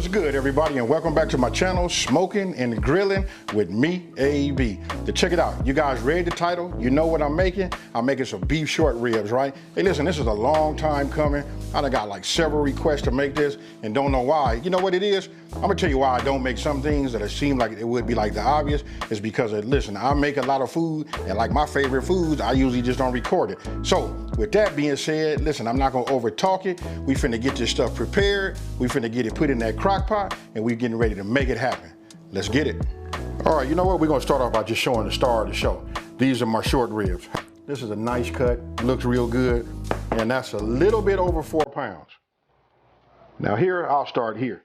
What's good, everybody, and welcome back to my channel, Smoking and Grilling with me, AB. To check it out, you guys read the title, you know what I'm making. I'm making some beef short ribs, right? Hey, listen, this is a long time coming. I done got like several requests to make this and don't know why. You know what it is? I'm gonna tell you why I don't make some things that seem like it would be like the obvious. Is because, listen, I make a lot of food, and like my favorite foods, I usually just don't record it. So with that being said, listen, I'm not gonna over talk it. We finna get this stuff prepared. We finna get it put in that crock pot, and we're getting ready to make it happen. Let's get it. All right, you know what? We're gonna start off by just showing the star of the show. These are my short ribs. This is a nice cut, looks real good, and that's a little bit over 4 pounds. Now here, I'll start here.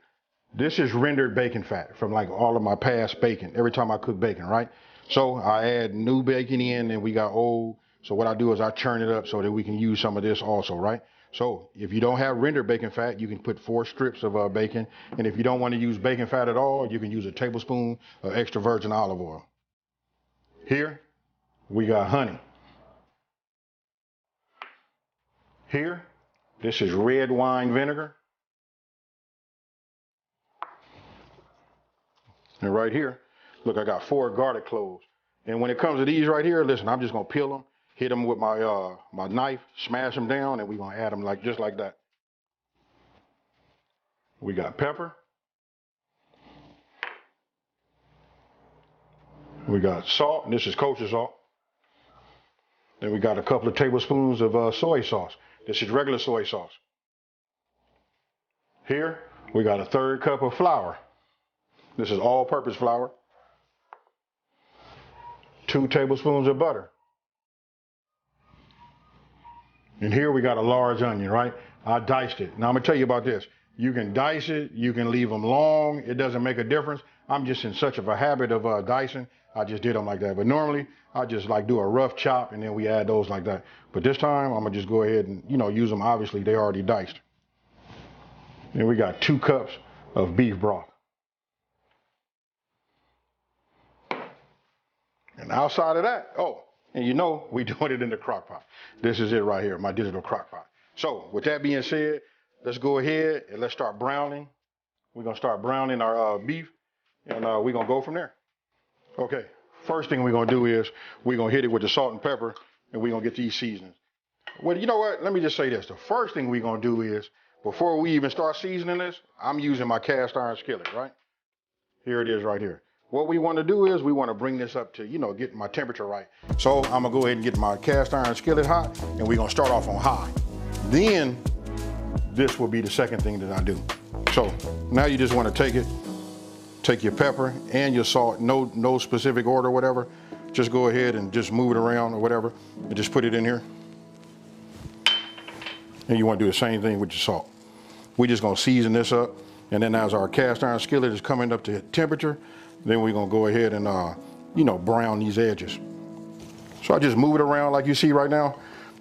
This is rendered bacon fat from like all of my past bacon, every time I cook bacon, right? So I add new bacon in and we got old. So what I do is I churn it up so that we can use some of this also, right? So if you don't have rendered bacon fat, you can put 4 strips of bacon. And if you don't want to use bacon fat at all, you can use a tablespoon of extra virgin olive oil. Here, we got honey. Here, this is red wine vinegar. And right here, look, I got 4 garlic cloves. And when it comes to these right here, listen, I'm just gonna peel them, hit them with my my knife, smash them down, and we're gonna add them just like that. We got pepper. We got salt, and this is kosher salt. Then we got a couple of tablespoons of soy sauce. This is regular soy sauce. Here, we got a 1/3 cup of flour. This is all-purpose flour. 2 tablespoons of butter. And here we got a large onion, right? I diced it. Now I'm gonna tell you about this. You can dice it, you can leave them long. It doesn't make a difference. I'm just in such of a habit of dicing. I just did them like that. But normally I just like do a rough chop and then we add those like that. But this time I'm gonna just go ahead and, use them. Obviously they already diced. And we got 2 cups of beef broth. And outside of that, and we doing it in the crock pot. This is it right here, my digital crock pot. So with that being said, let's go ahead and let's start browning. We're gonna start browning our beef, and we're gonna go from there. Okay, first thing we're gonna do is we're gonna hit it with the salt and pepper, and we're gonna get these seasonings. Well, you know what? Let me just say this. The first thing we're gonna do is, before we even start seasoning this, I'm using my cast iron skillet, right? Here it is right here. What we want to do is we want to bring this up to, get my temperature right. So I'm gonna go ahead and get my cast iron skillet hot, and we're gonna start off on high. Then this will be the second thing that I do. So now you just want to take your pepper and your salt, no specific order or whatever. Just go ahead and just move it around or whatever, and just put it in here. And you want to do the same thing with your salt. We're just gonna season this up, and then as our cast iron skillet is coming up to temperature, then we're gonna go ahead and brown these edges. So I just move it around like you see right now.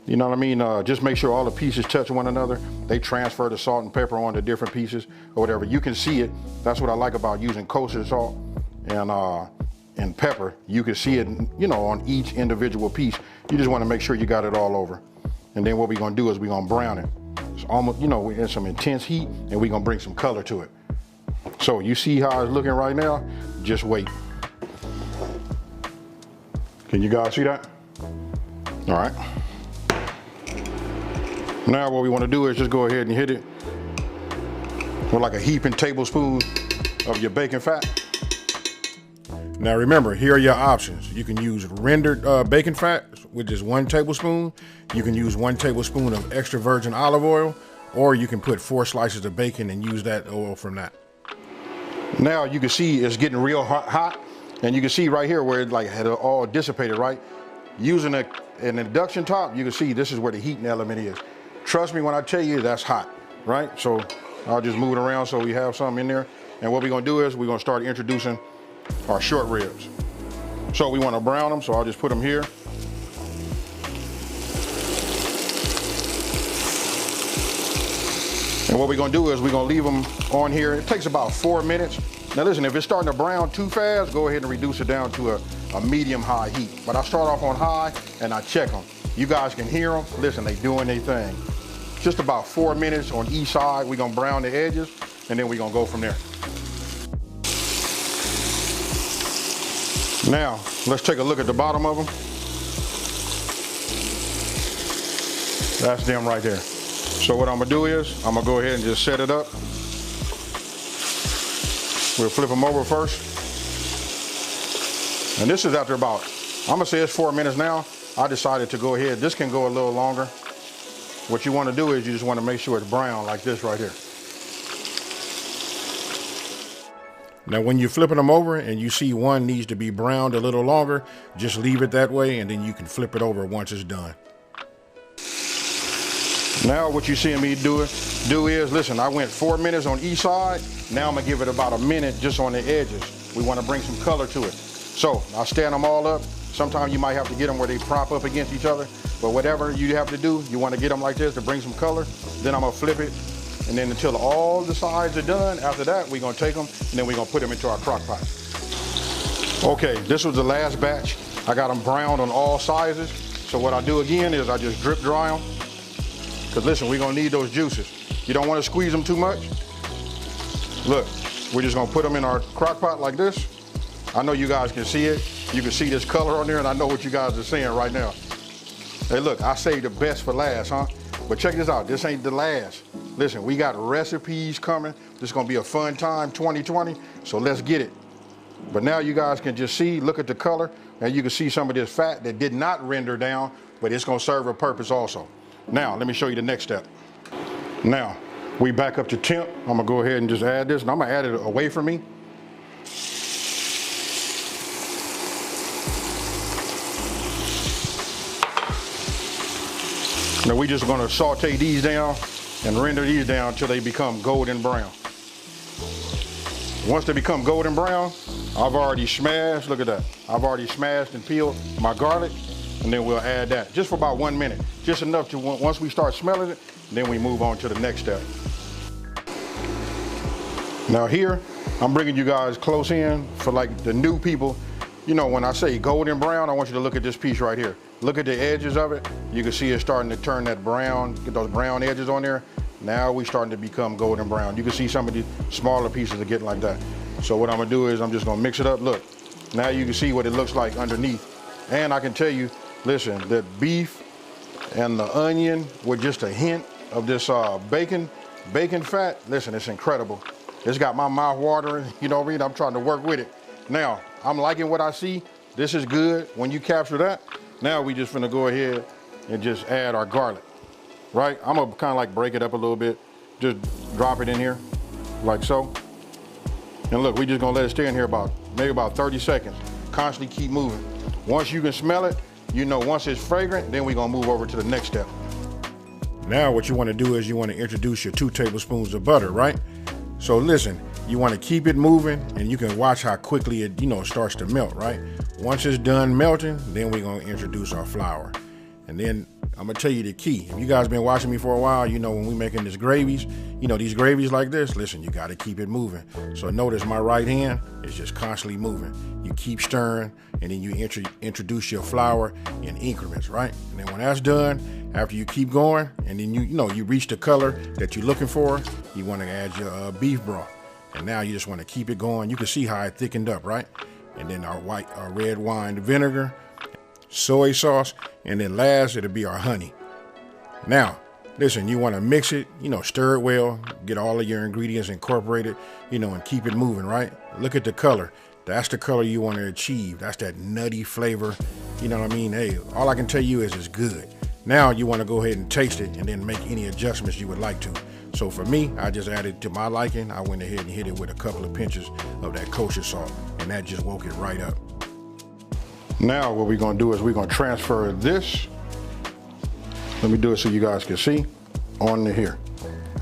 You know what I mean? Just make sure all the pieces touch one another. They transfer the salt and pepper onto different pieces or whatever. You can see it. That's what I like about using kosher salt and pepper. You can see it, on each individual piece. You just want to make sure you got it all over. And then what we're gonna do is we're gonna brown it. It's almost, we're in some intense heat, and we're gonna bring some color to it. So you see how it's looking right now? Just wait. Can you guys see that? All right. Now what we want to do is just go ahead and hit it with like a heaping tablespoon of your bacon fat. Now remember, here are your options. You can use rendered bacon fat, which is 1 tablespoon. You can use 1 tablespoon of extra virgin olive oil, or you can put 4 slices of bacon and use that oil from that. Now you can see it's getting real hot, and you can see right here where it had all dissipated, right? Using an induction top, you can see this is where the heating element is. Trust me when I tell you that's hot, right? So I'll just move it around so we have something in there. And what we're gonna do is we're gonna start introducing our short ribs. So we wanna brown them, so I'll just put them here. And what we're gonna do is we're gonna leave them on here. It takes about 4 minutes. Now listen, if it's starting to brown too fast, go ahead and reduce it down to a medium-high heat. But I start off on high and I check them. You guys can hear them. Listen, they doing their thing. Just about 4 minutes on each side. We're gonna brown the edges. and then we're gonna go from there. Now, let's take a look at the bottom of them. That's them right there. So what I'm gonna do is, I'm gonna go ahead and just set it up. We'll flip them over first. And this is after about, I'm gonna say it's 4 minutes now. I decided to go ahead, this can go a little longer. What you wanna do is you just wanna make sure it's brown like this right here. Now when you're flipping them over and you see one needs to be browned a little longer, just leave it that way and then you can flip it over once it's done. Now what you're seeing me do is, listen, I went 4 minutes on each side. Now I'm gonna give it about a minute just on the edges. We wanna bring some color to it. So I'll stand them all up. Sometimes you might have to get them where they prop up against each other, but whatever you have to do, you wanna get them like this to bring some color. Then I'm gonna flip it, and then until all the sides are done, after that, we're gonna take them, and then we're gonna put them into our crock pot. Okay, this was the last batch. I got them browned on all sizes. So what I do again is I just drip dry them. Because listen, we're gonna need those juices. You don't wanna squeeze them too much. Look, we're just gonna put them in our crock pot like this. I know you guys can see it. You can see this color on there, and I know what you guys are seeing right now. Hey look, I saved the best for last, huh? But check this out, this ain't the last. Listen, we got recipes coming. This is gonna be a fun time, 2020, so let's get it. But now you guys can just see, look at the color, and you can see some of this fat that did not render down, but it's gonna serve a purpose also. Now, let me show you the next step. Now, we back up to temp. I'm gonna go ahead and just add this, and I'm gonna add it away from me. Now we just gonna saute these down and render these down until they become golden brown. Once they become golden brown, I've already smashed, look at that. I've already smashed and peeled my garlic, and then we'll add that just for about 1 minute. Just enough to, once we start smelling it, then we move on to the next step. Now here, I'm bringing you guys close in for like the new people. You know, when I say golden brown, I want you to look at this piece right here. Look at the edges of it. You can see it starting to turn that brown, get those brown edges on there. Now we starting to become golden brown. You can see some of the smaller pieces are getting like that. So what I'm gonna do is I'm just gonna mix it up. Look, now you can see what it looks like underneath. And I can tell you, listen, the beef and the onion with just a hint of this bacon fat, listen, it's incredible. It's got my mouth watering, you know what I mean? I'm trying to work with it. Now, I'm liking what I see. This is good. When you capture that, now we just finna go ahead and just add our garlic, right? I'm gonna kind of like break it up a little bit. Just drop it in here, like so. And look, we just gonna let it stay in here maybe about 30 seconds. Constantly keep moving. Once you can smell it, you know, once it's fragrant, then we're gonna move over to the next step. Now what you wanna do is you wanna introduce your 2 tablespoons of butter, right? So listen, you wanna keep it moving, and you can watch how quickly it, starts to melt, right? Once it's done melting, then we're gonna introduce our flour. And then I'm gonna tell you the key. If you guys been watching me for a while, you know when we making these gravies, these gravies like this, listen, you gotta keep it moving. So notice my right hand is just constantly moving. You keep stirring, and then you introduce your flour in increments, right? And then when that's done, after you keep going, and then you reach the color that you're looking for, you wanna add your beef broth. And now you just wanna keep it going. You can see how it thickened up, right? And then our red wine vinegar, soy sauce, and then last it'll be our honey. Now, listen, you want to mix it, stir it well, get all of your ingredients incorporated, and keep it moving, right? Look at the color. That's the color you want to achieve. That's that nutty flavor. You know what I mean? Hey, all I can tell you is it's good. Now you want to go ahead and taste it and then make any adjustments you would like to. So for me, I just added to my liking. I went ahead and hit it with a couple of pinches of that kosher salt, and that just woke it right up. Now what we're gonna do is we're gonna transfer this. Let me do it so you guys can see on to here.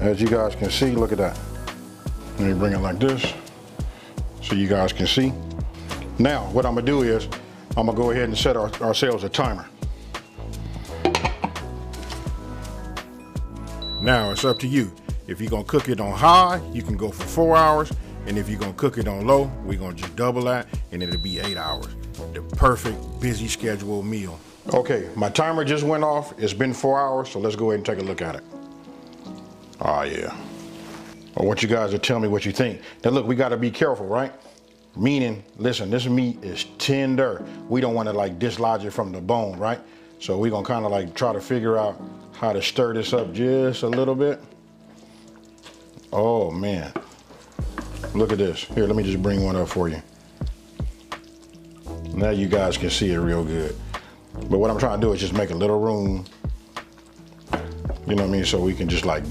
As you guys can see, look at that. Let me bring it like this so you guys can see. Now what I'm gonna do is I'm gonna go ahead and set ourselves a timer. Now it's up to you. If you're gonna cook it on high, you can go for 4 hours. And if you're gonna cook it on low, we're gonna just double that, and it'll be 8 hours. The perfect busy schedule meal. Okay, my timer just went off. It's been 4 hours, so let's go ahead and take a look at it. Oh yeah. I want you guys to tell me what you think. Now look, we gotta be careful, right? Meaning, listen, this meat is tender. We don't wanna like dislodge it from the bone, right? So we're gonna kinda like try to figure out how to stir this up just a little bit. Oh man, look at this. Here, let me just bring one up for you. Now you guys can see it real good. But what I'm trying to do is just make a little room, you know what I mean? So we can just like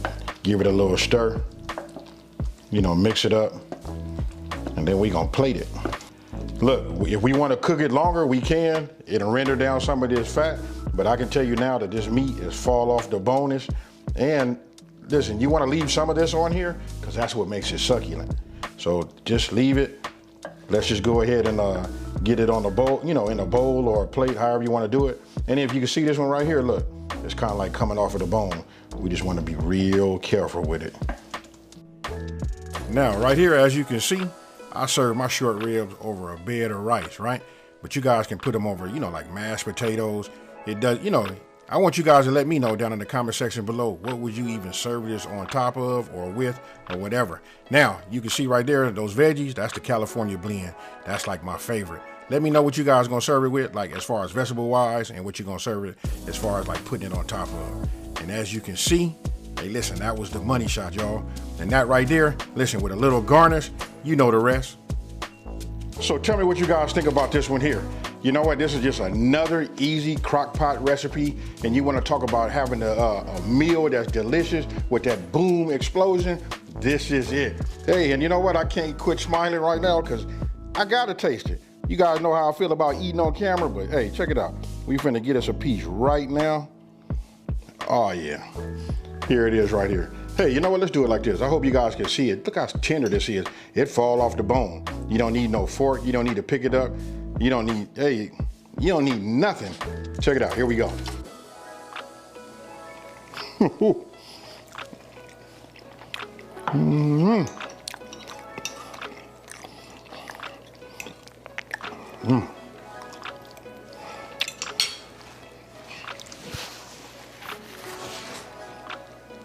give it a little stir, you know, mix it up, and then we gonna plate it. Look, if we wanna cook it longer, we can. It'll render down some of this fat, but I can tell you now that this meat is fall off the bonus. And listen, you wanna leave some of this on here because that's what makes it succulent. So just leave it. Let's just go ahead and get it on the bowl, you know, in a bowl or a plate, however you wanna do it. And if you can see this one right here, look, it's kind of like coming off of the bone. We just wanna be real careful with it. Now, right here, as you can see, I serve my short ribs over a bed of rice, right? But you guys can put them over, you know, like mashed potatoes. It does, you know, I want you guys to let me know down in the comment section below, what would you even serve this on top of or with or whatever. Now, you can see right there, those veggies, that's the California blend. That's like my favorite. Let me know what you guys gonna serve it with, like as far as vegetable wise, and what you're gonna serve it as far as like putting it on top of. And as you can see, hey, listen, that was the money shot, y'all. And that right there, listen, with a little garnish, you know the rest. So tell me what you guys think about this one here. You know what, this is just another easy crock pot recipe, and you wanna talk about having a meal that's delicious with that boom explosion, this is it. Hey, and you know what, I can't quit smiling right now because I gotta taste it. You guys know how I feel about eating on camera, but hey, check it out. We finna get us a piece right now. Oh yeah, here it is right here. Hey, you know what, let's do it like this. I hope you guys can see it. Look how tender this is. It fall off the bone. You don't need no fork. You don't need to pick it up. You don't need, hey, you don't need nothing. Check it out, here we go.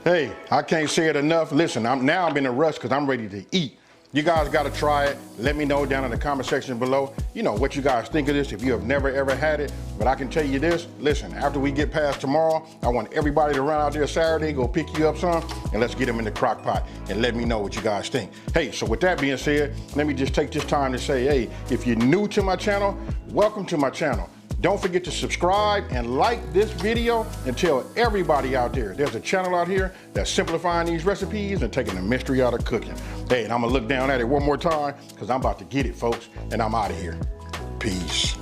Hey, I can't say it enough. Listen, I'm in a rush because I'm ready to eat. You guys got to try it. Let me know down in the comment section below, you know, what you guys think of this if you have never ever had it. But I can tell you this, listen, after we get past tomorrow, I want everybody to run out there Saturday, go pick you up some, and let's get them in the crock pot and let me know what you guys think. Hey, so with that being said, let me just take this time to say, hey, if you're new to my channel, welcome to my channel. Don't forget to subscribe and like this video and tell everybody out there there's a channel out here that's simplifying these recipes and taking the mystery out of cooking. Hey, and I'm gonna look down at it one more time because I'm about to get it, folks, and I'm out of here. Peace.